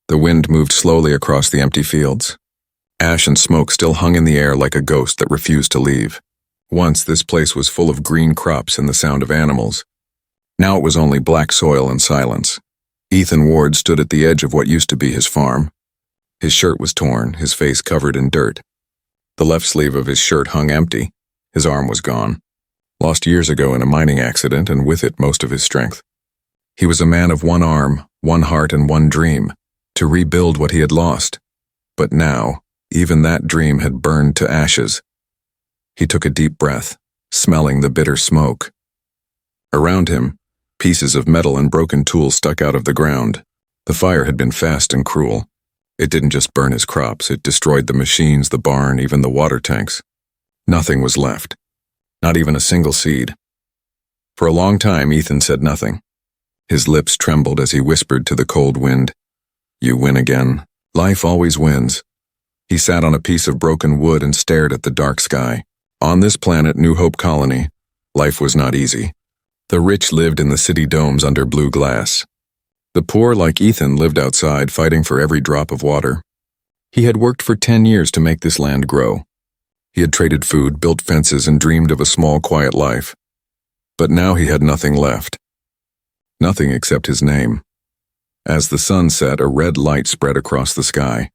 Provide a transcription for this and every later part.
The wind moved slowly across the empty fields. Ash and smoke still hung in the air like a ghost that refused to leave. Once this place was full of green crops and the sound of animals. Now it was only black soil and silence. Ethan Ward stood at the edge of what used to be his farm. His shirt was torn, his face covered in dirt. The left sleeve of his shirt hung empty. His arm was gone. Lost years ago in a mining accident, and with it most of his strength. He was a man of one arm, one heart, and one dream, to rebuild what he had lost. But now, even that dream had burned to ashes. He took a deep breath, smelling the bitter smoke. Around him, pieces of metal and broken tools stuck out of the ground. The fire had been fast and cruel. It didn't just burn his crops, it destroyed the machines, the barn, even the water tanks. Nothing was left. Not even a single seed. For a long time, Ethan said nothing. His lips trembled as he whispered to the cold wind, "You win again. Life always wins." He sat on a piece of broken wood and stared at the dark sky. On this planet, New Hope Colony, life was not easy. The rich lived in the city domes under blue glass. The poor, like Ethan, lived outside, fighting for every drop of water. He had worked for 10 years to make this land grow. He had traded food, built fences, and dreamed of a small, quiet life. But now he had nothing left. Nothing except his name. As the sun set, a red light spread across the sky.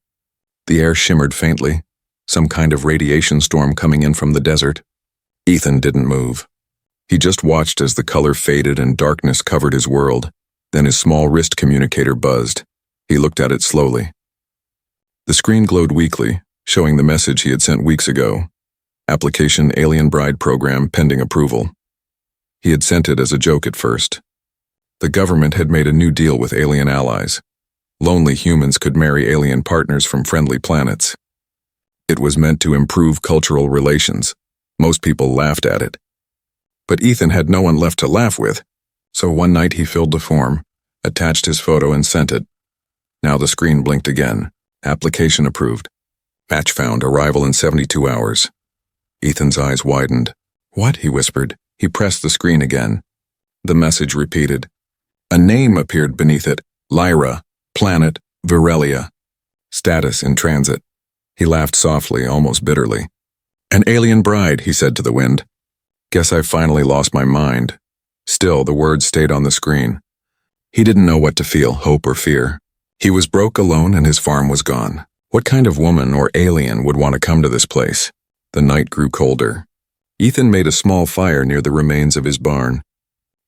The air shimmered faintly, some kind of radiation storm coming in from the desert. Ethan didn't move. He just watched as the color faded and darkness covered his world. Then his small wrist communicator buzzed. He looked at it slowly. The screen glowed weakly, showing the message he had sent weeks ago. Application Alien Bride Program pending approval. He had sent it as a joke at first. The government had made a new deal with alien allies. Lonely humans could marry alien partners from friendly planets. It was meant to improve cultural relations. Most people laughed at it. But Ethan had no one left to laugh with, so one night he filled the form, attached his photo, and sent it. Now the screen blinked again. Application approved. Match found, arrival in 72 hours. Ethan's eyes widened. "What?" he whispered. He pressed the screen again. The message repeated. A name appeared beneath it. Lyra, planet, Virelia. Status in transit. He laughed softly, almost bitterly. "An alien bride," he said to the wind. "Guess I've finally lost my mind." Still, the words stayed on the screen. He didn't know what to feel, hope or fear. He was broke, alone, and his farm was gone. What kind of woman or alien would want to come to this place? The night grew colder. Ethan made a small fire near the remains of his barn.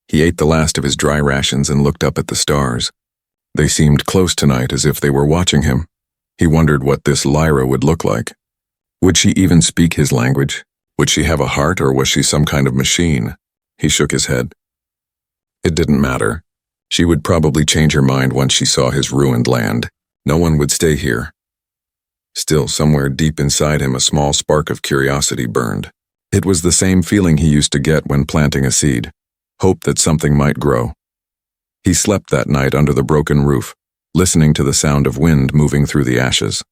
He ate the last of his dry rations and looked up at the stars. They seemed close tonight, as if they were watching him. He wondered what this Lyra would look like. Would she even speak his language? Would she have a heart, or was she some kind of machine? He shook his head. It didn't matter. She would probably change her mind once she saw his ruined land. No one would stay here. Still, somewhere deep inside him, a small spark of curiosity burned. It was the same feeling he used to get when planting a seed. Hope that something might grow. He slept that night under the broken roof, listening to the sound of wind moving through the ashes.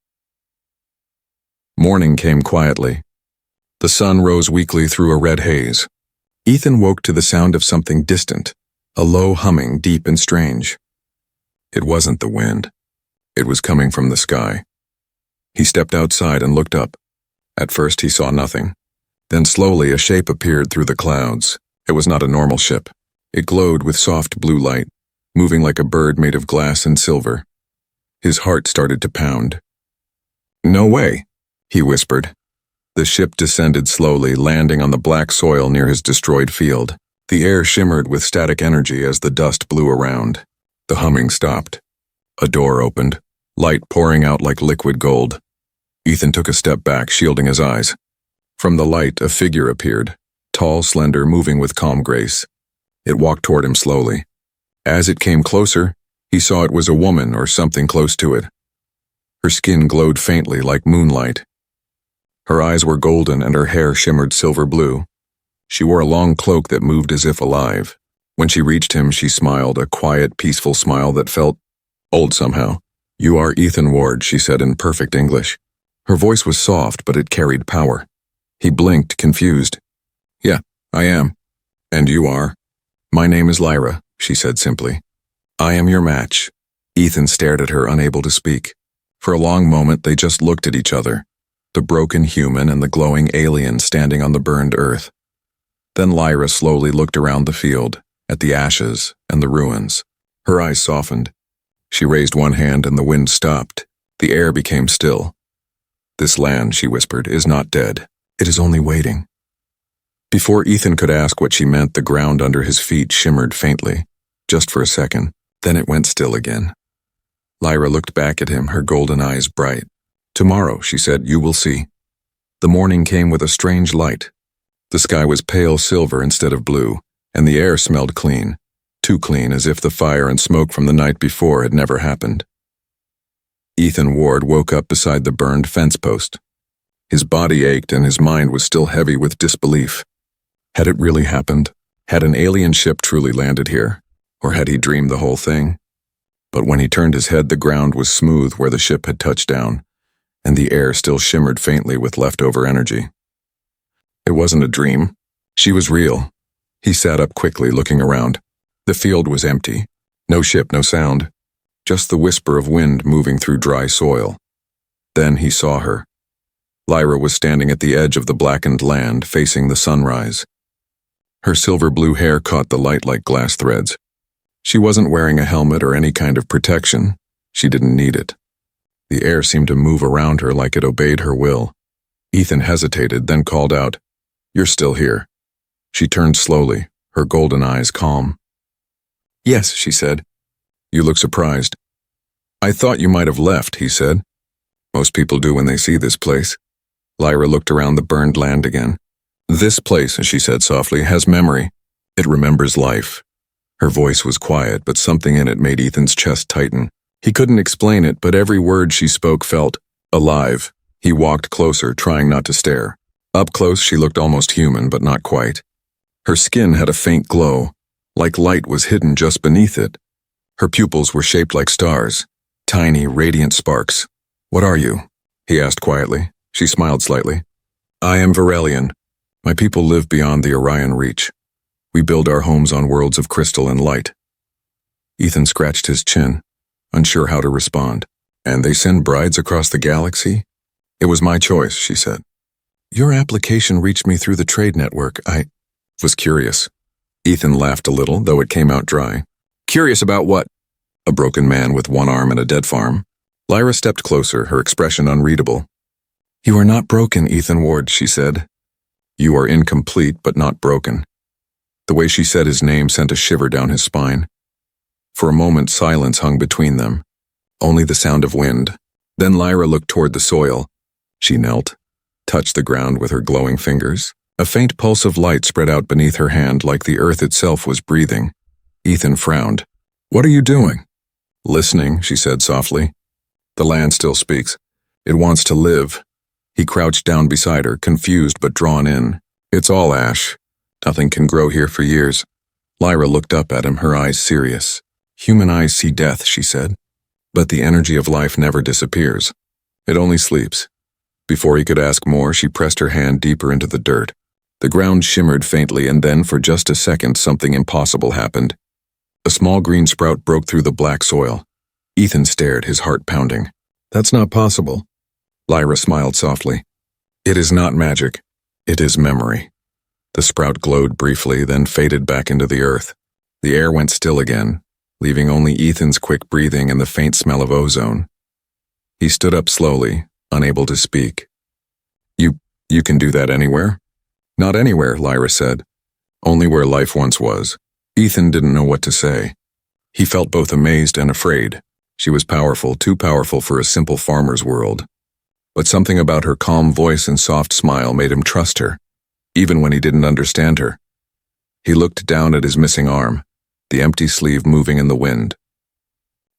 Morning came quietly. The sun rose weakly through a red haze. Ethan woke to the sound of something distant, a low humming, deep and strange. It wasn't the wind. It was coming from the sky. He stepped outside and looked up. At first he saw nothing. Then slowly a shape appeared through the clouds. It was not a normal ship. It glowed with soft blue light, moving like a bird made of glass and silver. His heart started to pound. "No way," he whispered. The ship descended slowly, landing on the black soil near his destroyed field. The air shimmered with static energy as the dust blew around. The humming stopped. A door opened, light pouring out like liquid gold. Ethan took a step back, shielding his eyes. From the light, a figure appeared, tall, slender, moving with calm grace. It walked toward him slowly. As it came closer, he saw it was a woman or something close to it. Her skin glowed faintly like moonlight. Her eyes were golden and her hair shimmered silver blue. She wore a long cloak that moved as if alive. When she reached him, she smiled, a quiet, peaceful smile that felt old somehow. "You are Ethan Ward," she said in perfect English. Her voice was soft, but it carried power. He blinked, confused. "Yeah, I am. And you are?" "My name is Lyra," she said simply. "I am your match." Ethan stared at her, unable to speak. For a long moment, they just looked at each other, the broken human and the glowing alien standing on the burned earth. Then Lyra slowly looked around the field, at the ashes and the ruins. Her eyes softened. She raised one hand and the wind stopped. The air became still. "This land," she whispered, "is not dead. It is only waiting." Before Ethan could ask what she meant, the ground under his feet shimmered faintly, just for a second. Then it went still again. Lyra looked back at him, her golden eyes bright. "Tomorrow," she said, "you will see." The morning came with a strange light. The sky was pale silver instead of blue, and the air smelled clean, too clean, as if the fire and smoke from the night before had never happened. Ethan Ward woke up beside the burned fence post. His body ached and his mind was still heavy with disbelief. Had it really happened? Had an alien ship truly landed here? Or had he dreamed the whole thing? But when he turned his head, the ground was smooth where the ship had touched down, and the air still shimmered faintly with leftover energy. It wasn't a dream. She was real. He sat up quickly, looking around. The field was empty. No ship, no sound. Just the whisper of wind moving through dry soil. Then he saw her. Lyra was standing at the edge of the blackened land, facing the sunrise. Her silver-blue hair caught the light like glass threads. She wasn't wearing a helmet or any kind of protection. She didn't need it. The air seemed to move around her like it obeyed her will. Ethan hesitated, then called out, "You're still here." She turned slowly, her golden eyes calm. "Yes," she said. "You look surprised." "I thought you might have left," he said. "Most people do when they see this place." Lyra looked around the burned land again. "This place," she said softly, "has memory. It remembers life." Her voice was quiet, but something in it made Ethan's chest tighten. He couldn't explain it, but every word she spoke felt alive. He walked closer, trying not to stare. Up close, she looked almost human, but not quite. Her skin had a faint glow, like light was hidden just beneath it. Her pupils were shaped like stars, tiny, radiant sparks. "What are you?" he asked quietly. She smiled slightly. "I am Varelian. My people live beyond the Orion reach. We build our homes on worlds of crystal and light." Ethan scratched his chin, unsure how to respond. "And they send brides across the galaxy?" "It was my choice," she said. "Your application reached me through the trade network. I was curious." Ethan laughed a little, though it came out dry. "Curious about what?" "A broken man with one arm and a dead farm." Lyra stepped closer, her expression unreadable. "You are not broken, Ethan Ward," she said. "You are incomplete, but not broken." The way she said his name sent a shiver down his spine. For a moment, silence hung between them, only the sound of wind. Then Lyra looked toward the soil. She knelt, touched the ground with her glowing fingers. A faint pulse of light spread out beneath her hand like the earth itself was breathing. Ethan frowned. "What are you doing?" "Listening," she said softly. "The land still speaks. It wants to live." He crouched down beside her, confused but drawn in. "It's all ash. Nothing can grow here for years." Lyra looked up at him, her eyes serious. "Human eyes see death," she said. "But the energy of life never disappears. It only sleeps." Before he could ask more, she pressed her hand deeper into the dirt. The ground shimmered faintly, and then, for just a second, something impossible happened. A small green sprout broke through the black soil. Ethan stared, his heart pounding. "That's not possible." Lyra smiled softly. "It is not magic. It is memory." The sprout glowed briefly, then faded back into the earth. The air went still again, leaving only Ethan's quick breathing and the faint smell of ozone. He stood up slowly, unable to speak. You can do that anywhere?" "Not anywhere," Lyra said. "Only where life once was." Ethan didn't know what to say. He felt both amazed and afraid. She was powerful, too powerful for a simple farmer's world. But something about her calm voice and soft smile made him trust her, even when he didn't understand her. He looked down at his missing arm, the empty sleeve moving in the wind.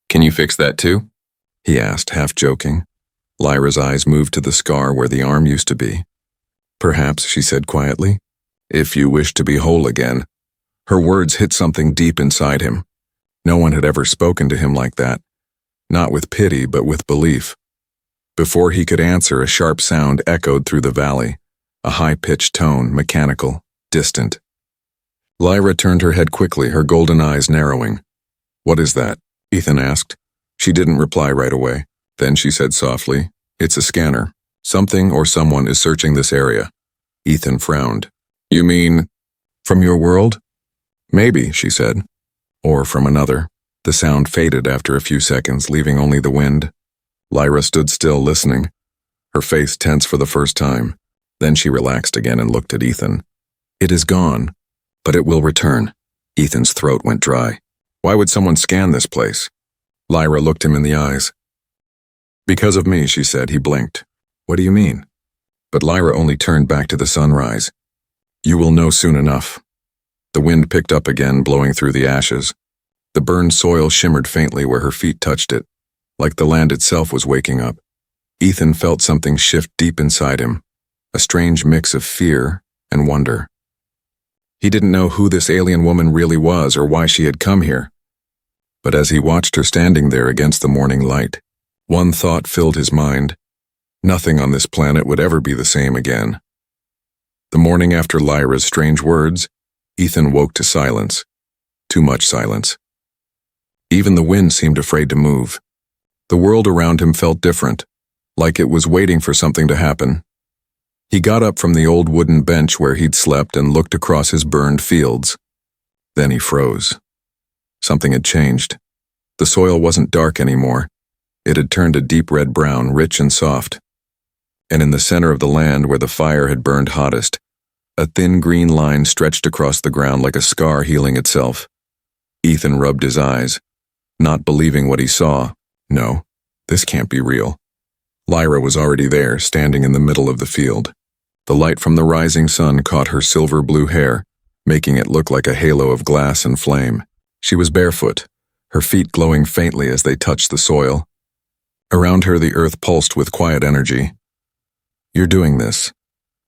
"Can you fix that too?" he asked, half joking. Lyra's eyes moved to the scar where the arm used to be. "Perhaps," she said quietly, "if you wish to be whole again." Her words hit something deep inside him. No one had ever spoken to him like that, not with pity but with belief. Before he could answer, a sharp sound echoed through the valley, a high-pitched tone, mechanical, distant. Lyra turned her head quickly, her golden eyes narrowing. "What is that?" Ethan asked. She didn't reply right away. Then she said softly, "It's a scanner. Something or someone is searching this area." Ethan frowned. "You mean from your world?" "Maybe," she said. "Or from another." The sound faded after a few seconds, leaving only the wind. Lyra stood still, listening, her face tense for the first time. Then she relaxed again and looked at Ethan. "It is gone, but it will return." Ethan's throat went dry. "Why would someone scan this place?" Lyra looked him in the eyes. "Because of me," she said. He blinked. "What do you mean?" But Lyra only turned back to the sunrise. "You will know soon enough." The wind picked up again, blowing through the ashes. The burned soil shimmered faintly where her feet touched it, like the land itself was waking up. Ethan felt something shift deep inside him, a strange mix of fear and wonder. He didn't know who this alien woman really was or why she had come here. But as he watched her standing there against the morning light, one thought filled his mind. Nothing on this planet would ever be the same again. The morning after Lyra's strange words, Ethan woke to silence. Too much silence. Even the wind seemed afraid to move. The world around him felt different, like it was waiting for something to happen. He got up from the old wooden bench where he'd slept and looked across his burned fields. Then he froze. Something had changed. The soil wasn't dark anymore. It had turned a deep red brown, rich and soft. And in the center of the land where the fire had burned hottest, a thin green line stretched across the ground like a scar healing itself. Ethan rubbed his eyes, not believing what he saw. No, this can't be real. Lyra was already there, standing in the middle of the field. The light from the rising sun caught her silver blue hair, making it look like a halo of glass and flame. She was barefoot, her feet glowing faintly as they touched the soil. Around her the earth pulsed with quiet energy. "You're doing this,"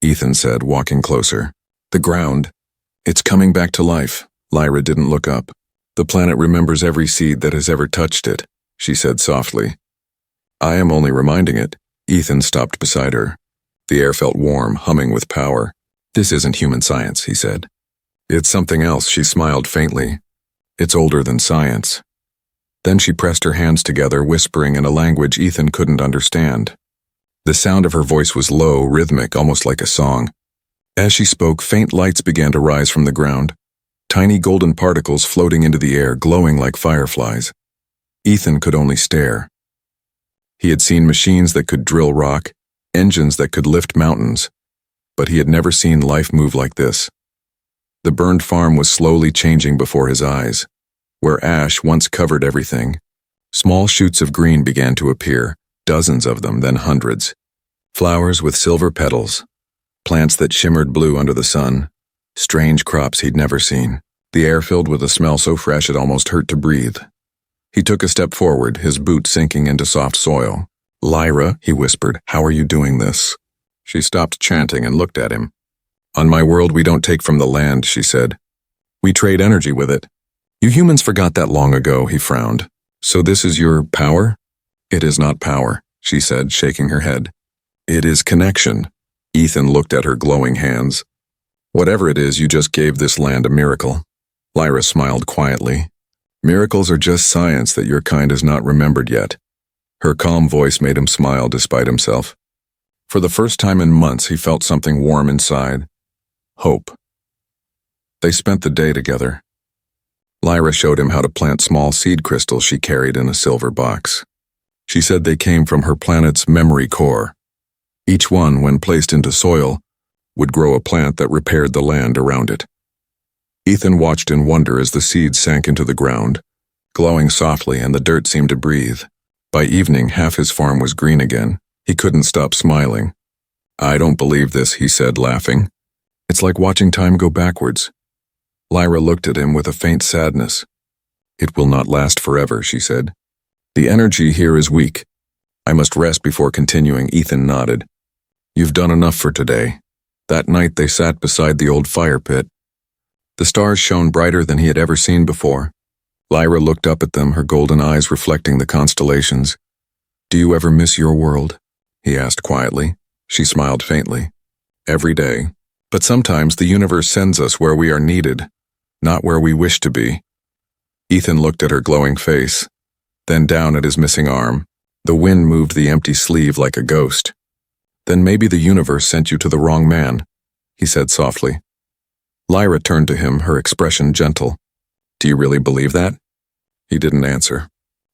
Ethan said, walking closer. "The ground, it's coming back to life." Lyra didn't look up. "The planet remembers every seed that has ever touched it," she said softly. "I am only reminding it." Ethan stopped beside her. The air felt warm, humming with power. "This isn't human science," he said. "It's something else," she smiled faintly. "It's older than science." Then she pressed her hands together, whispering in a language Ethan couldn't understand. The sound of her voice was low, rhythmic, almost like a song. As she spoke, faint lights began to rise from the ground, tiny golden particles floating into the air, glowing like fireflies. Ethan could only stare. He had seen machines that could drill rock, engines that could lift mountains, but he had never seen life move like this. The burned farm was slowly changing before his eyes. Where ash once covered everything, small shoots of green began to appear, dozens of them, then hundreds. Flowers with silver petals, plants that shimmered blue under the sun, strange crops he'd never seen. The air filled with a smell so fresh it almost hurt to breathe. He took a step forward, his boot sinking into soft soil. "Lyra," he whispered, "how are you doing this?" She stopped chanting and looked at him. "On my world we don't take from the land," she said. "We trade energy with it." "You humans forgot that long ago," he frowned. "So this is your power?" "It is not power," she said, shaking her head. "It is connection." Ethan looked at her glowing hands. "Whatever it is, you just gave this land a miracle." Lyra smiled quietly. "Miracles are just science that your kind has not remembered yet." Her calm voice made him smile despite himself. For the first time in months, he felt something warm inside. Hope. They spent the day together. Lyra showed him how to plant small seed crystals she carried in a silver box. She said they came from her planet's memory core. Each one, when placed into soil, would grow a plant that repaired the land around it. Ethan watched in wonder as the seeds sank into the ground, glowing softly, and the dirt seemed to breathe. By evening, half his farm was green again. He couldn't stop smiling. "I don't believe this," he said, laughing. "It's like watching time go backwards." Lyra looked at him with a faint sadness. "It will not last forever," she said. "The energy here is weak. I must rest before continuing." Ethan nodded. "You've done enough for today." That night they sat beside the old fire pit. The stars shone brighter than he had ever seen before. Lyra looked up at them, her golden eyes reflecting the constellations. "Do you ever miss your world?" he asked quietly. She smiled faintly. "Every day. But sometimes the universe sends us where we are needed, not where we wish to be." Ethan looked at her glowing face. then down at his missing arm. The wind moved the empty sleeve like a ghost. "Then maybe the universe sent you to the wrong man," he said softly. Lyra turned to him, her expression gentle. "Do you really believe that?" He didn't answer.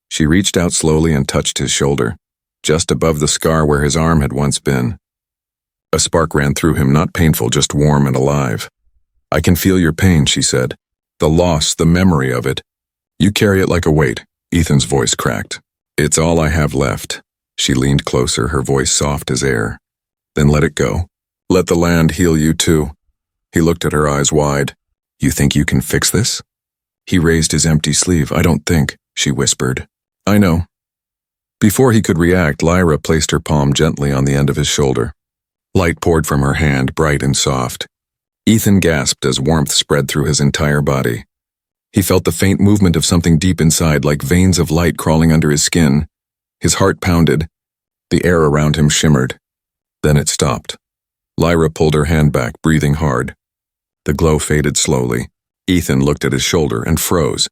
She reached out slowly and touched his shoulder, just above the scar where his arm had once been. A spark ran through him, not painful, just warm and alive. "I can feel your pain," she said. "The loss, the memory of it. You carry it like a weight." Ethan's voice cracked. "It's all I have left." She leaned closer, her voice soft as air. "Then let it go. Let the land heal you too." He looked at her, eyes wide. "You think you can fix this?" He raised his empty sleeve. "I don't think," she whispered. "I know." Before he could react, Lyra placed her palm gently on the end of his shoulder. Light poured from her hand, bright and soft. Ethan gasped as warmth spread through his entire body. He felt the faint movement of something deep inside, like veins of light crawling under his skin. His heart pounded. The air around him shimmered. Then it stopped. Lyra pulled her hand back, breathing hard. The glow faded slowly. Ethan looked at his shoulder and froze.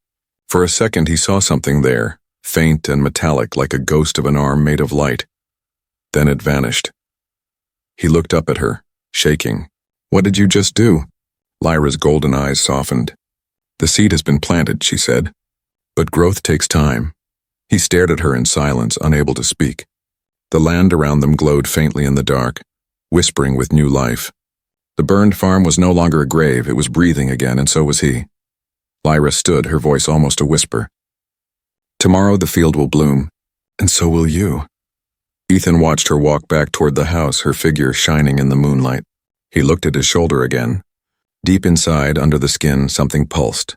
For a second he saw something there, faint and metallic like a ghost of an arm made of light. Then it vanished. He looked up at her, shaking. "What did you just do?" Lyra's golden eyes softened. "The seed has been planted," she said. "But growth takes time." He stared at her in silence, unable to speak. The land around them glowed faintly in the dark, whispering with new life. The burned farm was no longer a grave, it was breathing again, and so was he. Lyra stood, her voice almost a whisper. "Tomorrow the field will bloom, and so will you." Ethan watched her walk back toward the house, her figure shining in the moonlight. He looked at his shoulder again. Deep inside, under the skin, something pulsed.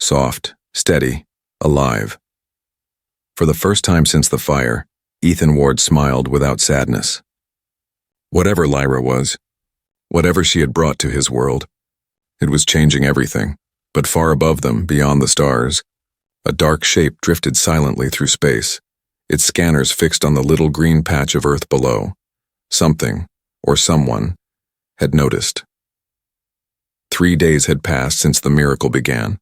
Soft, steady, alive. For the first time since the fire, Ethan Ward smiled without sadness. Whatever Lyra was, whatever she had brought to his world, it was changing everything. But far above them, beyond the stars, a dark shape drifted silently through space, its scanners fixed on the little green patch of Earth below. Something, or someone, had noticed. 3 days had passed since the miracle began.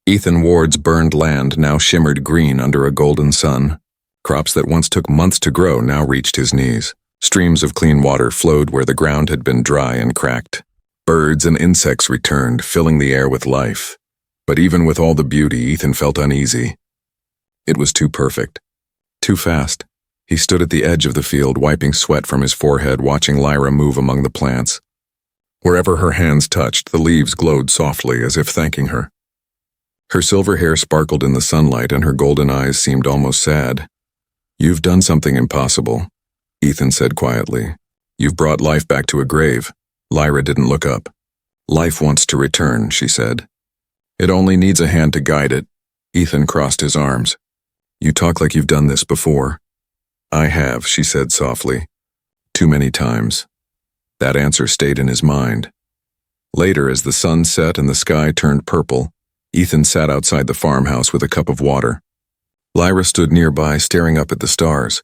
Ethan Ward's burned land now shimmered green under a golden sun. Crops that once took months to grow now reached his knees. Streams of clean water flowed where the ground had been dry and cracked. Birds and insects returned, filling the air with life. But even with all the beauty, Ethan felt uneasy. It was too perfect. Too fast. He stood at the edge of the field, wiping sweat from his forehead, watching Lyra move among the plants. Wherever her hands touched, the leaves glowed softly, as if thanking her. Her silver hair sparkled in the sunlight, and her golden eyes seemed almost sad. "You've done something impossible," Ethan said quietly. "You've brought life back to a grave." Lyra didn't look up. "Life wants to return," she said. "It only needs a hand to guide it." Ethan crossed his arms. "You talk like you've done this before." "I have," she said softly. "Too many times." That answer stayed in his mind. Later, as the sun set and the sky turned purple, Ethan sat outside the farmhouse with a cup of water. Lyra stood nearby, staring up at the stars.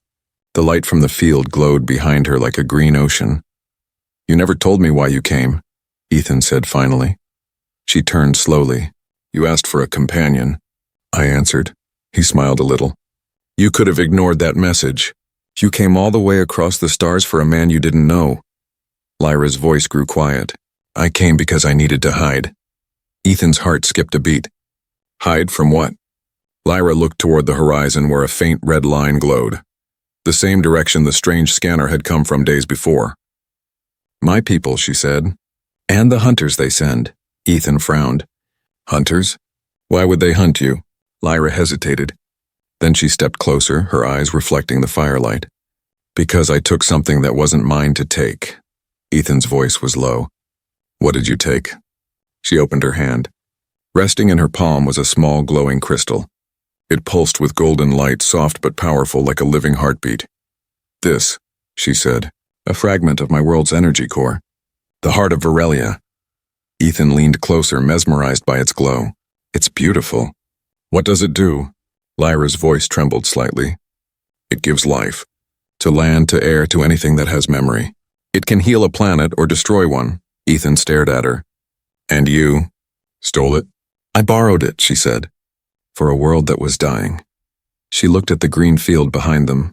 The light from the field glowed behind her like a green ocean. "You never told me why you came," Ethan said finally. She turned slowly. "You asked for a companion," I answered. He smiled a little. "You could have ignored that message. You came all the way across the stars for a man you didn't know." Lyra's voice grew quiet. "I came because I needed to hide." Ethan's heart skipped a beat. "Hide from what?" Lyra looked toward the horizon where a faint red line glowed. The same direction the strange scanner had come from days before. "My people," she said. "And the hunters they send." Ethan frowned. "Hunters? Why would they hunt you?" Lyra hesitated. Then she stepped closer, her eyes reflecting the firelight. "Because I took something that wasn't mine to take." Ethan's voice was low. "What did you take?" She opened her hand. Resting in her palm was a small glowing crystal. It pulsed with golden light, soft but powerful like a living heartbeat. "This," she said, "a fragment of my world's energy core. The heart of Varelia." Ethan leaned closer, mesmerized by its glow. "It's beautiful." "What does it do?" Lyra's voice trembled slightly. "It gives life. To land, to air, to anything that has memory. It can heal a planet or destroy one." Ethan stared at her. "And you stole it?" "I borrowed it," she said, "for a world that was dying." She looked at the green field behind them.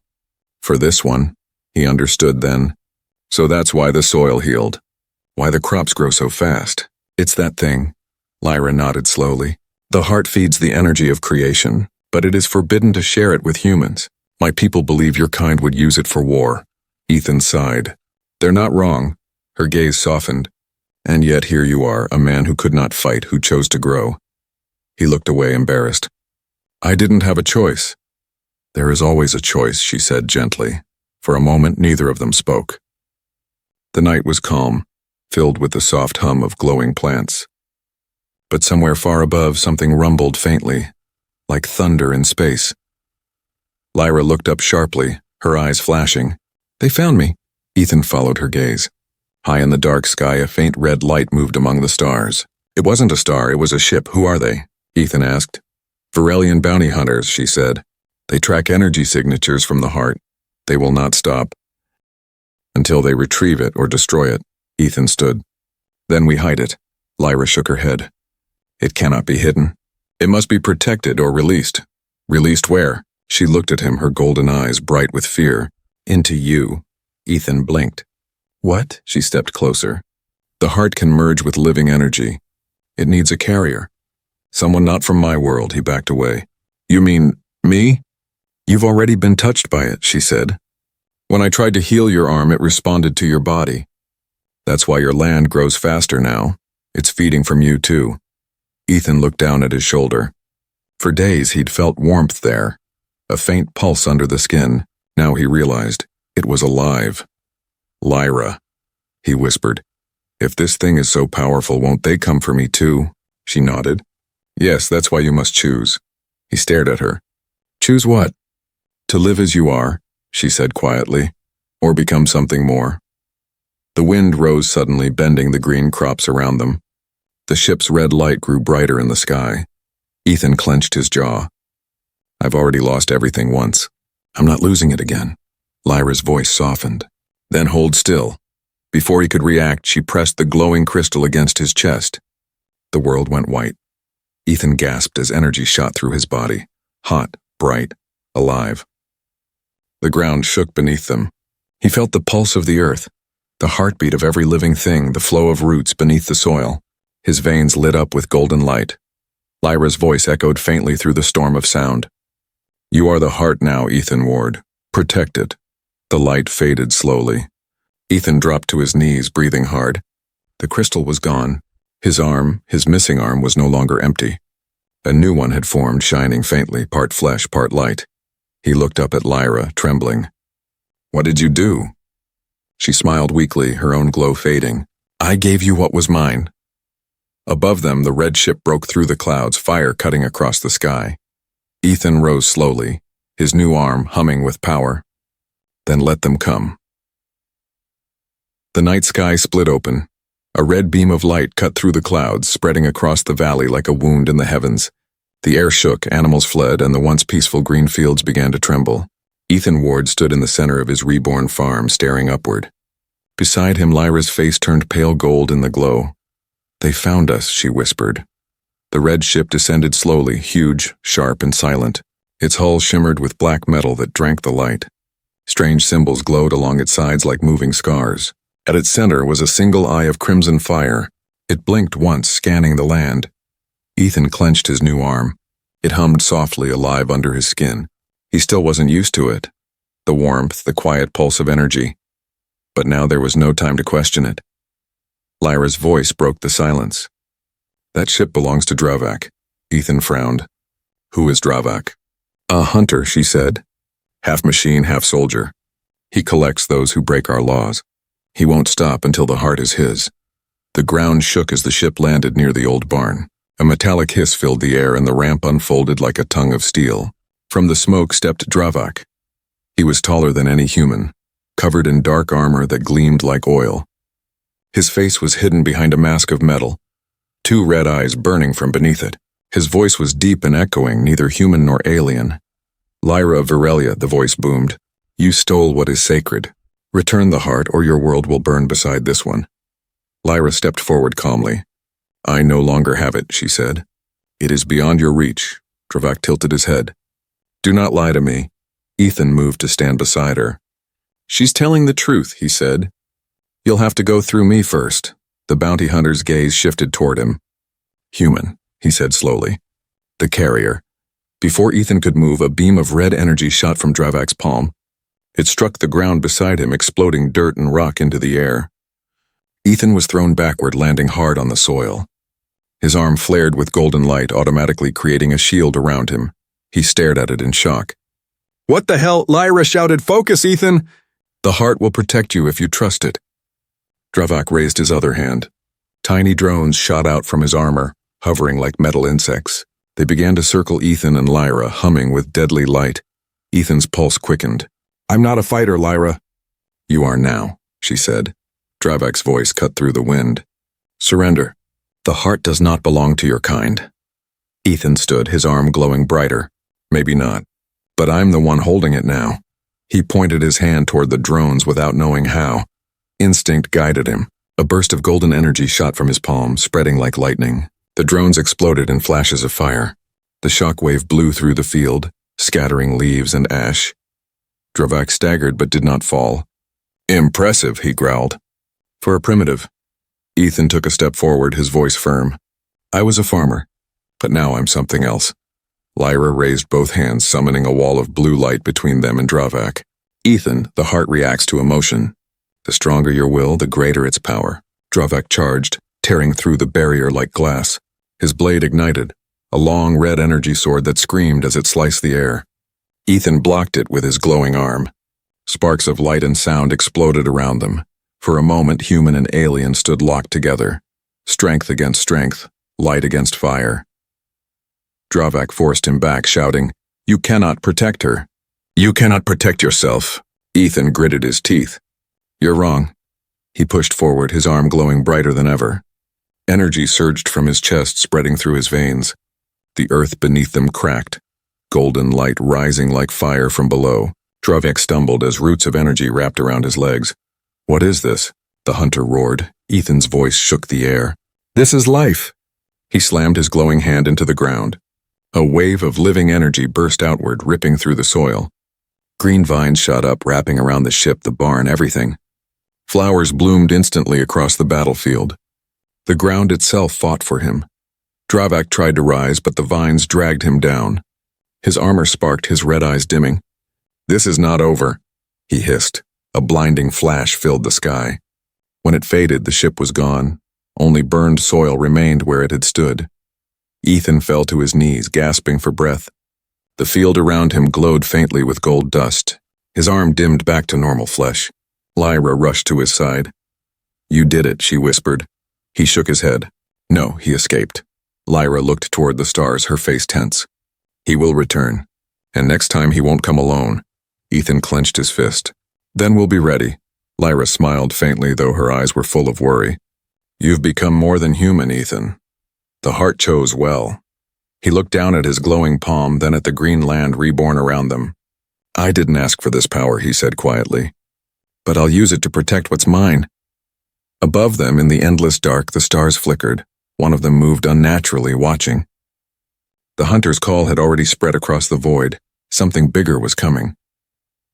For this one, he understood then. So that's why the soil healed. Why the crops grow so fast. It's that thing. Lyra nodded slowly. The heart feeds the energy of creation, but it is forbidden to share it with humans. My people believe your kind would use it for war. Ethan sighed. They're not wrong. Her gaze softened. And yet here you are, a man who could not fight, who chose to grow. He looked away, embarrassed. I didn't have a choice. There is always a choice, she said gently. For a moment, neither of them spoke. The night was calm, filled with the soft hum of glowing plants. But somewhere far above, something rumbled faintly, like thunder in space. Lyra looked up sharply, her eyes flashing. They found me. Ethan followed her gaze. High in the dark sky, a faint red light moved among the stars. It wasn't a star, it was a ship. Who are they? Ethan asked. Varelian bounty hunters, she said. They track energy signatures from the heart. They will not stop until they retrieve it or destroy it. Ethan stood. Then we hide it. Lyra shook her head. It cannot be hidden. It must be protected or released. Released where? She looked at him, her golden eyes bright with fear. Into you. Ethan blinked. What? She stepped closer. The heart can merge with living energy. It needs a carrier. Someone not from my world, he backed away. You mean, me? You've already been touched by it, she said. When I tried to heal your arm, it responded to your body. That's why your land grows faster now. It's feeding from you too. Ethan looked down at his shoulder. For days he'd felt warmth there, a faint pulse under the skin. Now he realized it was alive. Lyra, he whispered. If this thing is so powerful, won't they come for me too? She nodded. Yes, that's why you must choose. He stared at her. Choose what? To live as you are, she said quietly, or become something more. The wind rose suddenly, bending the green crops around them. The ship's red light grew brighter in the sky. Ethan clenched his jaw. I've already lost everything once. I'm not losing it again. Lyra's voice softened. Then hold still. Before he could react, she pressed the glowing crystal against his chest. The world went white. Ethan gasped as energy shot through his body. Hot, bright, alive. The ground shook beneath them. He felt the pulse of the earth, the heartbeat of every living thing, the flow of roots beneath the soil. His veins lit up with golden light. Lyra's voice echoed faintly through the storm of sound. You are the heart now, Ethan Ward. Protect it. The light faded slowly. Ethan dropped to his knees, breathing hard. The crystal was gone. His arm, his missing arm, was no longer empty. A new one had formed, shining faintly, part flesh, part light. He looked up at Lyra, trembling. What did you do? She smiled weakly, her own glow fading. I gave you what was mine. Above them, the red ship broke through the clouds, fire cutting across the sky. Ethan rose slowly, his new arm humming with power. Then let them come. The night sky split open. A red beam of light cut through the clouds, spreading across the valley like a wound in the heavens. The air shook, animals fled, and the once peaceful green fields began to tremble. Ethan Ward stood in the center of his reborn farm, staring upward. Beside him, Lyra's face turned pale gold in the glow. They found us, she whispered. The red ship descended slowly, huge, sharp, and silent. Its hull shimmered with black metal that drank the light. Strange symbols glowed along its sides like moving scars. At its center was a single eye of crimson fire. It blinked once, scanning the land. Ethan clenched his new arm. It hummed softly, alive under his skin. He still wasn't used to it. The warmth, the quiet pulse of energy. But now there was no time to question it. Lyra's voice broke the silence. That ship belongs to Dravak. Ethan frowned. Who is Dravak? A hunter, she said. Half machine, half soldier. He collects those who break our laws. He won't stop until the heart is his. The ground shook as the ship landed near the old barn. A metallic hiss filled the air and the ramp unfolded like a tongue of steel. From the smoke stepped Dravak. He was taller than any human, covered in dark armor that gleamed like oil. His face was hidden behind a mask of metal, two red eyes burning from beneath it. His voice was deep and echoing, neither human nor alien. Lyra of Varelia, the voice boomed. You stole what is sacred. Return the heart or your world will burn beside this one. Lyra stepped forward calmly. I no longer have it, she said. It is beyond your reach. Dravak tilted his head. Do not lie to me. Ethan moved to stand beside her. She's telling the truth, he said. You'll have to go through me first. The bounty hunter's gaze shifted toward him. Human, he said slowly. The carrier. Before Ethan could move, a beam of red energy shot from Dravak's palm. It struck the ground beside him, exploding dirt and rock into the air. Ethan was thrown backward, landing hard on the soil. His arm flared with golden light, automatically creating a shield around him. He stared at it in shock. What the hell? Lyra shouted, Focus, Ethan! The heart will protect you if you trust it. Dravak raised his other hand. Tiny drones shot out from his armor, hovering like metal insects. They began to circle Ethan and Lyra, humming with deadly light. Ethan's pulse quickened. I'm not a fighter, Lyra. You are now, she said. Dravak's voice cut through the wind. Surrender. The heart does not belong to your kind. Ethan stood, his arm glowing brighter. Maybe not. But I'm the one holding it now. He pointed his hand toward the drones without knowing how. Instinct guided him. A burst of golden energy shot from his palm, spreading like lightning. The drones exploded in flashes of fire. The shockwave blew through the field, scattering leaves and ash. Dravak staggered but did not fall. Impressive, he growled. For a primitive. Ethan took a step forward, his voice firm. I was a farmer, but now I'm something else. Lyra raised both hands, summoning a wall of blue light between them and Dravak. Ethan, the heart reacts to emotion. The stronger your will, the greater its power. Dravak charged, tearing through the barrier like glass. His blade ignited, a long red energy sword that screamed as it sliced the air. Ethan blocked it with his glowing arm. Sparks of light and sound exploded around them. For a moment, human and alien stood locked together. Strength against strength, light against fire. Dravak forced him back, shouting, You cannot protect her. You cannot protect yourself. Ethan gritted his teeth. You're wrong. He pushed forward, his arm glowing brighter than ever. Energy surged from his chest, spreading through his veins. The earth beneath them cracked, golden light rising like fire from below. Dravak stumbled as roots of energy wrapped around his legs. What is this? The hunter roared. Ethan's voice shook the air. This is life. He slammed his glowing hand into the ground. A wave of living energy burst outward, ripping through the soil. Green vines shot up, wrapping around the ship, the barn, everything. Flowers bloomed instantly across the battlefield. The ground itself fought for him. Dravak tried to rise, but the vines dragged him down. His armor sparked, his red eyes dimming. This is not over, he hissed. A blinding flash filled the sky. When it faded, the ship was gone. Only burned soil remained where it had stood. Ethan fell to his knees, gasping for breath. The field around him glowed faintly with gold dust. His arm dimmed back to normal flesh. Lyra rushed to his side. You did it, she whispered. He shook his head. No, he escaped. Lyra looked toward the stars, her face tense. He will return. And next time he won't come alone. Ethan clenched his fist. Then we'll be ready. Lyra smiled faintly, though her eyes were full of worry. You've become more than human, Ethan. The heart chose well. He looked down at his glowing palm, then at the green land reborn around them. I didn't ask for this power, he said quietly. But I'll use it to protect what's mine. Above them, in the endless dark, the stars flickered. One of them moved unnaturally, watching. The hunter's call had already spread across the void. Something bigger was coming.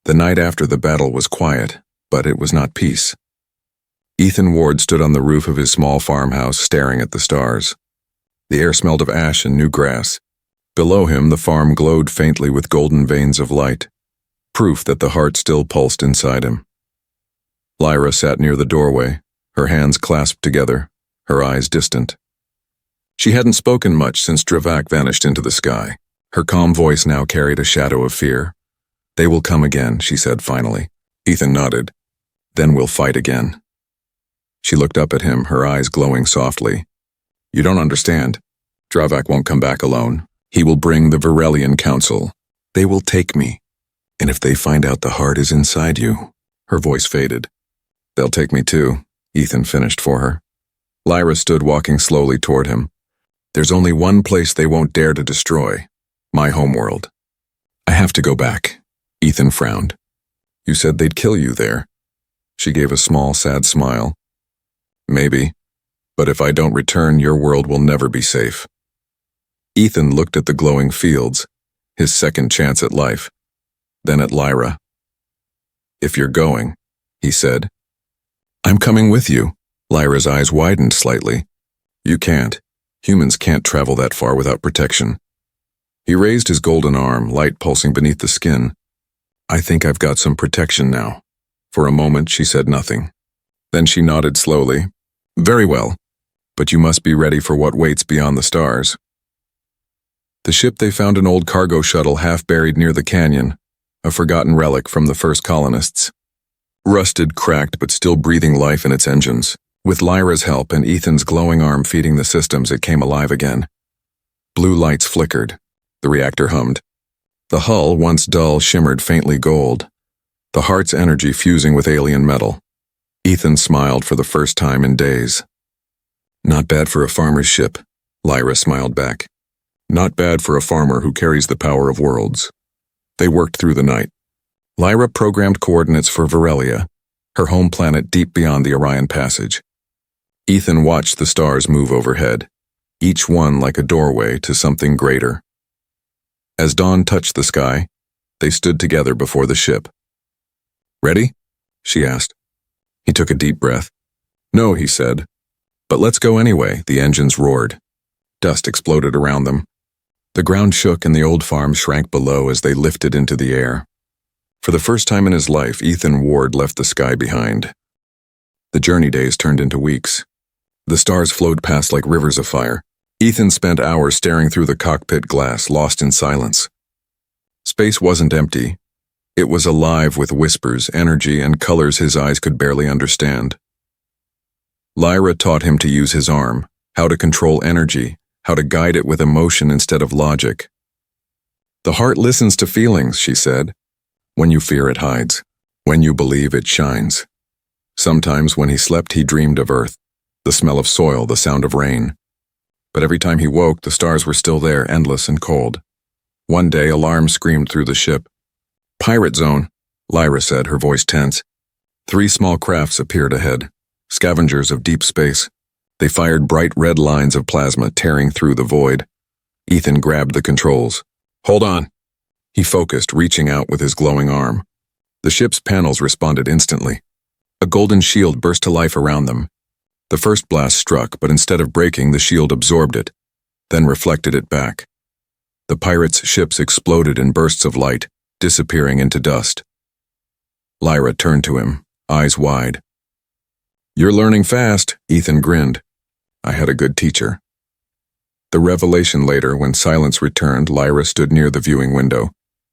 The night after the battle was quiet, but it was not peace. Ethan Ward stood on the roof of his small farmhouse, staring at the stars. The air smelled of ash and new grass. Below him, the farm glowed faintly with golden veins of light, proof that the heart still pulsed inside him. Lyra sat near the doorway, her hands clasped together, her eyes distant. She hadn't spoken much since Dravak vanished into the sky. Her calm voice now carried a shadow of fear. They will come again, she said finally. Ethan nodded. Then we'll fight again. She looked up at him, her eyes glowing softly. You don't understand. Dravak won't come back alone. He will bring the Varelian Council. They will take me. And if they find out the heart is inside you, her voice faded. They'll take me too, Ethan finished for her. Lyra stood walking slowly toward him. There's only one place they won't dare to destroy. My homeworld. I have to go back. Ethan frowned. You said they'd kill you there. She gave a small, sad smile. Maybe. But if I don't return, your world will never be safe. Ethan looked at the glowing fields. his second chance at life. Then at Lyra. "If you're going," he said. "I'm coming with you." Lyra's eyes widened slightly. "You can't. Humans can't travel that far without protection." He raised his golden arm, light pulsing beneath the skin. "I think I've got some protection now." For a moment, she said nothing. Then she nodded slowly. "Very well, but you must be ready for what waits beyond the stars." The ship they found an old cargo shuttle half buried near the canyon, a forgotten relic from the first colonists. Rusted, cracked, but still breathing life in its engines. With Lyra's help and Ethan's glowing arm feeding the systems, it came alive again. Blue lights flickered. The reactor hummed. The hull, once dull, shimmered faintly gold, the heart's energy fusing with alien metal. Ethan smiled for the first time in days. "Not bad for a farmer's ship," Lyra smiled back. "Not bad for a farmer who carries the power of worlds." They worked through the night. Lyra programmed coordinates for Virelia, her home planet deep beyond the Orion Passage. Ethan watched the stars move overhead, each one like a doorway to something greater. As dawn touched the sky, they stood together before the ship. "Ready?" she asked. He took a deep breath. "No," he said. "But let's go anyway." The engines roared. Dust exploded around them. The ground shook and the old farm shrank below as they lifted into the air. For the first time in his life, Ethan Ward left the sky behind. The journey days turned into weeks. The stars flowed past like rivers of fire. Ethan spent hours staring through the cockpit glass, lost in silence. Space wasn't empty. It was alive with whispers, energy, and colors his eyes could barely understand. Lyra taught him to use his arm, how to control energy, how to guide it with emotion instead of logic. "The heart listens to feelings," she said. "When you fear, it hides. When you believe, it shines." Sometimes when he slept, he dreamed of Earth, the smell of soil, the sound of rain. But every time he woke, the stars were still there, endless and cold. One day, alarms screamed through the ship. "Pirate zone," Lyra said, her voice tense. 3 small crafts appeared ahead, scavengers of deep space. They fired bright red lines of plasma, tearing through the void. Ethan grabbed the controls. "Hold on." He focused, reaching out with his glowing arm. The ship's panels responded instantly. A golden shield burst to life around them. The first blast struck, but instead of breaking, the shield absorbed it, then reflected it back. The pirates' ships exploded in bursts of light, disappearing into dust. Lyra turned to him, eyes wide. "You're learning fast," Ethan grinned. "I had a good teacher." The revelation later, when silence returned, Lyra stood near the viewing window,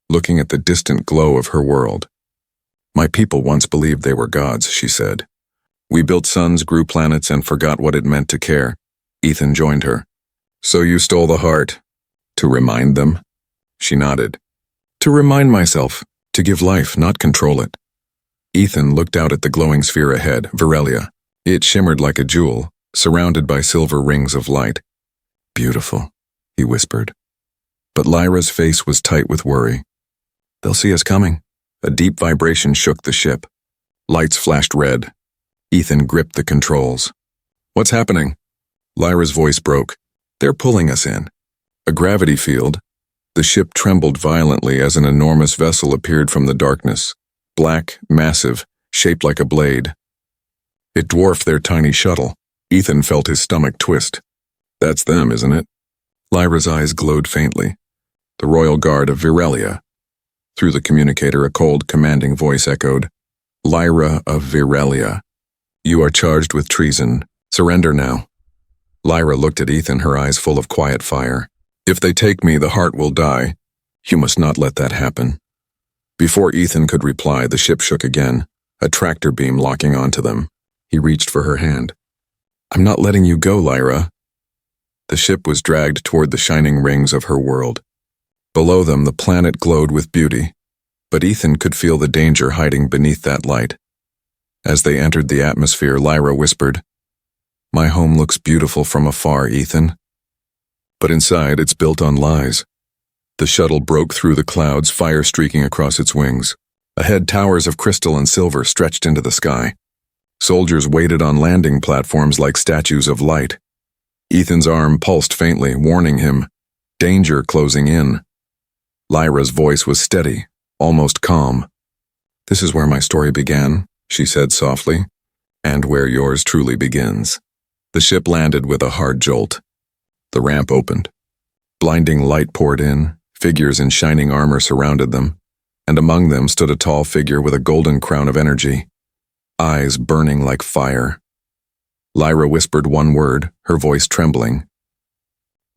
looking at the distant glow of her world. "My people once believed they were gods," she said. "We built suns, grew planets, and forgot what it meant to care." Ethan joined her. "So you stole the heart. To remind them?" She nodded. "To remind myself. To give life, not control it." Ethan looked out at the glowing sphere ahead, Virelia. It shimmered like a jewel, surrounded by silver rings of light. "Beautiful," he whispered. But Lyra's face was tight with worry. "They'll see us coming." A deep vibration shook the ship. Lights flashed red. Ethan gripped the controls. "What's happening?" Lyra's voice broke. "They're pulling us in." A gravity field. The ship trembled violently as an enormous vessel appeared from the darkness. Black, massive, shaped like a blade. It dwarfed their tiny shuttle. Ethan felt his stomach twist. "That's them, isn't it?" Lyra's eyes glowed faintly. "The Royal Guard of Virelia." Through the communicator, a cold, commanding voice echoed. "Lyra of Virelia. You are charged with treason. Surrender now." Lyra looked at Ethan, her eyes full of quiet fire. "If they take me, the heart will die. You must not let that happen." Before Ethan could reply, the ship shook again, a tractor beam locking onto them. He reached for her hand. "I'm not letting you go, Lyra." The ship was dragged toward the shining rings of her world. Below them, the planet glowed with beauty, but Ethan could feel the danger hiding beneath that light. As they entered the atmosphere, Lyra whispered, "My home looks beautiful from afar, Ethan. But inside, it's built on lies." The shuttle broke through the clouds, fire streaking across its wings. Ahead, towers of crystal and silver stretched into the sky. Soldiers waited on landing platforms like statues of light. Ethan's arm pulsed faintly, warning him, danger closing in. Lyra's voice was steady, almost calm. "This is where my story began," she said softly, "and where yours truly begins." The ship landed with a hard jolt. The ramp opened. Blinding light poured in, figures in shining armor surrounded them, and among them stood a tall figure with a golden crown of energy, eyes burning like fire. Lyra whispered one word, her voice trembling.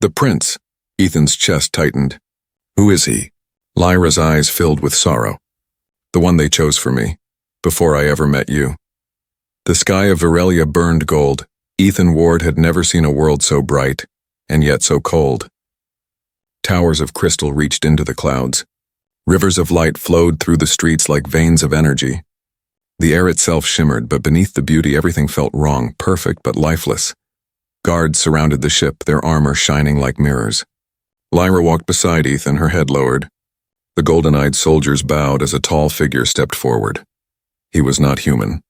"The prince." Ethan's chest tightened. "Who is he?" Lyra's eyes filled with sorrow. "The one they chose for me, before I ever met you." The sky of Virelia burned gold. Ethan Ward had never seen a world so bright, and yet so cold. Towers of crystal reached into the clouds. Rivers of light flowed through the streets like veins of energy. The air itself shimmered, but beneath the beauty everything felt wrong, perfect but lifeless. Guards surrounded the ship, their armor shining like mirrors. Lyra walked beside Ethan, her head lowered. The golden-eyed soldiers bowed as a tall figure stepped forward. He was not human.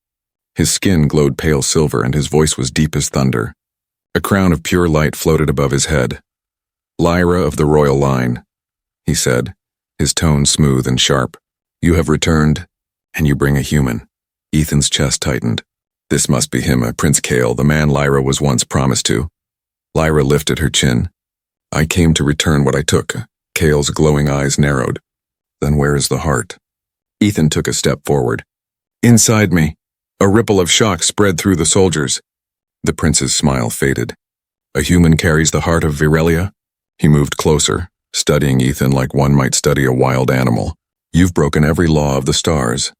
His skin glowed pale silver and his voice was deep as thunder. A crown of pure light floated above his head. "Lyra of the royal line," he said, his tone smooth and sharp. "You have returned, and you bring a human." Ethan's chest tightened. This must be him, Prince Kale, the man Lyra was once promised to. Lyra lifted her chin. "I came to return what I took." Kale's glowing eyes narrowed. "Then where is the heart?" Ethan took a step forward. "Inside me." A ripple of shock spread through the soldiers. The prince's smile faded. "A human carries the heart of Virelia?" He moved closer, studying Ethan like one might study a wild animal. "You've broken every law of the stars.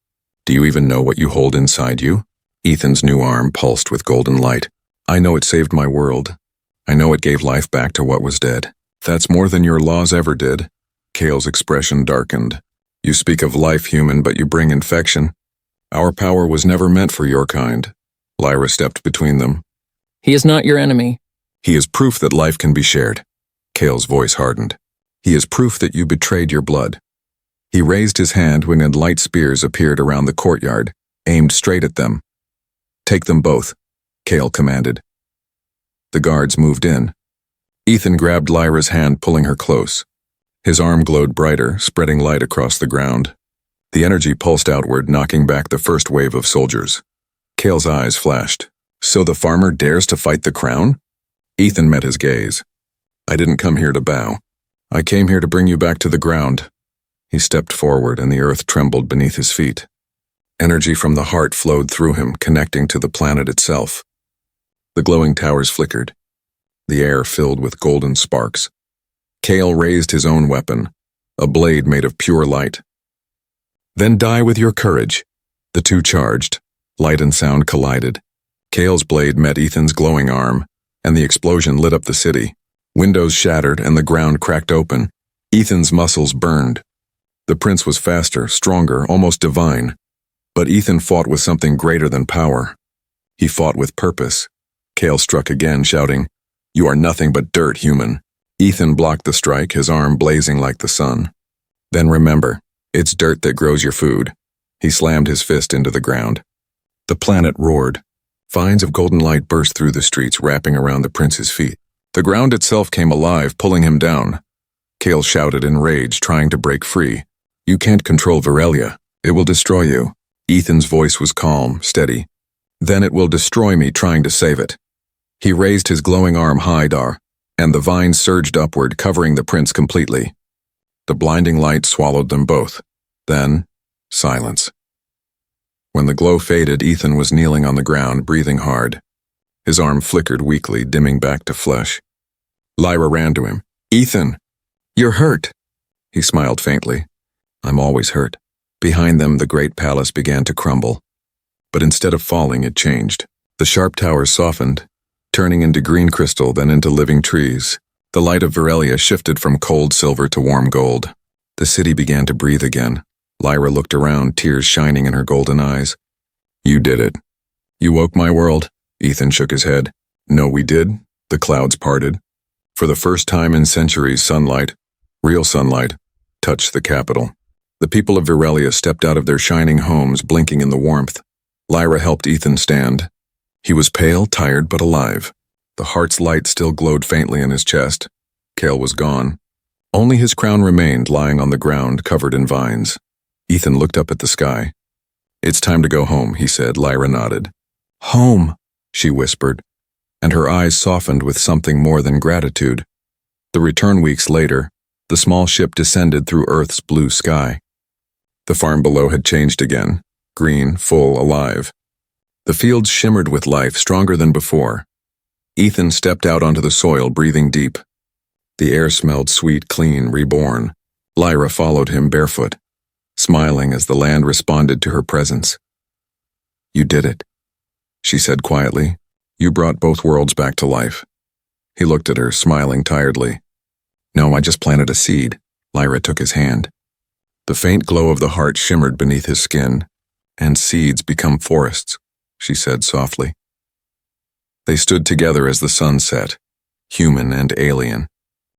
Do you even know what you hold inside you?" Ethan's new arm pulsed with golden light. "I know it saved my world. I know it gave life back to what was dead." "That's more than your laws ever did." Kale's expression darkened. "You speak of life, human, but you bring infection. Our power was never meant for your kind." Lyra stepped between them. "He is not your enemy." "He is proof that life can be shared." Kale's voice hardened. "He is proof that you betrayed your blood." He raised his hand when light spears appeared around the courtyard, aimed straight at them. "Take them both," Kale commanded. The guards moved in. Ethan grabbed Lyra's hand, pulling her close. His arm glowed brighter, spreading light across the ground. The energy pulsed outward, knocking back the first wave of soldiers. Kale's eyes flashed. "So the farmer dares to fight the crown?" Ethan met his gaze. "I didn't come here to bow. I came here to bring you back to the ground." He stepped forward and the earth trembled beneath his feet. Energy from the heart flowed through him, connecting to the planet itself. The glowing towers flickered. The air filled with golden sparks. Kale raised his own weapon, a blade made of pure light. "Then die with your courage." The two charged. Light and sound collided. Kale's blade met Ethan's glowing arm, and the explosion lit up the city. Windows shattered and the ground cracked open. Ethan's muscles burned. The prince was faster, stronger, almost divine. But Ethan fought with something greater than power. He fought with purpose. Kale struck again, shouting, "You are nothing but dirt, human." Ethan blocked the strike, his arm blazing like the sun. "Then remember, it's dirt that grows your food." He slammed his fist into the ground. The planet roared. Vines of golden light burst through the streets, wrapping around the prince's feet. The ground itself came alive, pulling him down. Kale shouted in rage, trying to break free. "You can't control Virelia. It will destroy you." Ethan's voice was calm, steady. "Then it will destroy me trying to save it." He raised his glowing arm high, and the vines surged upward, covering the prince completely. The blinding light swallowed them both. Then, silence. When the glow faded, Ethan was kneeling on the ground, breathing hard. His arm flickered weakly, dimming back to flesh. Lyra ran to him. "Ethan, you're hurt." He smiled faintly. "I'm always hurt." Behind them, the great palace began to crumble. But instead of falling, it changed. The sharp towers softened, turning into green crystal, then into living trees. The light of Virelia shifted from cold silver to warm gold. The city began to breathe again. Lyra looked around, tears shining in her golden eyes. "You did it. You woke my world." Ethan shook his head. "No, we did." The clouds parted. For the first time in centuries, sunlight, real sunlight, touched the capital. The people of Virelia stepped out of their shining homes, blinking in the warmth. Lyra helped Ethan stand. He was pale, tired, but alive. The heart's light still glowed faintly in his chest. Kale was gone. Only his crown remained lying on the ground covered in vines. Ethan looked up at the sky. "It's time to go home," he said. Lyra nodded. "Home," she whispered, and her eyes softened with something more than gratitude. The return weeks later, the small ship descended through Earth's blue sky. The farm below had changed again, green, full, alive. The fields shimmered with life, stronger than before. Ethan stepped out onto the soil, breathing deep. The air smelled sweet, clean, reborn. Lyra followed him barefoot, smiling as the land responded to her presence. "You did it," she said quietly. "You brought both worlds back to life." He looked at her, smiling tiredly. "No, I just planted a seed." Lyra took his hand. The faint glow of the heart shimmered beneath his skin. "And seeds become forests," she said softly. They stood together as the sun set, human and alien,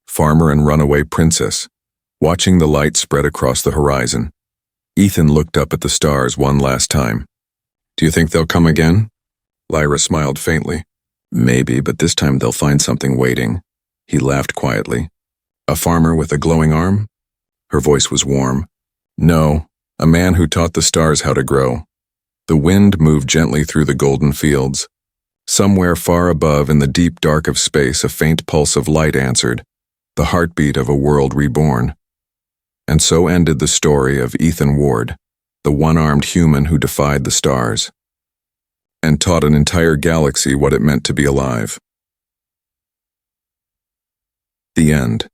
farmer and runaway princess, watching the light spread across the horizon. Ethan looked up at the stars one last time. "Do you think they'll come again?" Lyra smiled faintly. "Maybe, but this time they'll find something waiting." He laughed quietly. "A farmer with a glowing arm?" Her voice was warm. "No, a man who taught the stars how to grow." The wind moved gently through the golden fields. Somewhere far above in the deep dark of space, a faint pulse of light answered, the heartbeat of a world reborn. And so ended the story of Ethan Ward, the one-armed human who defied the stars and taught an entire galaxy what it meant to be alive. The end.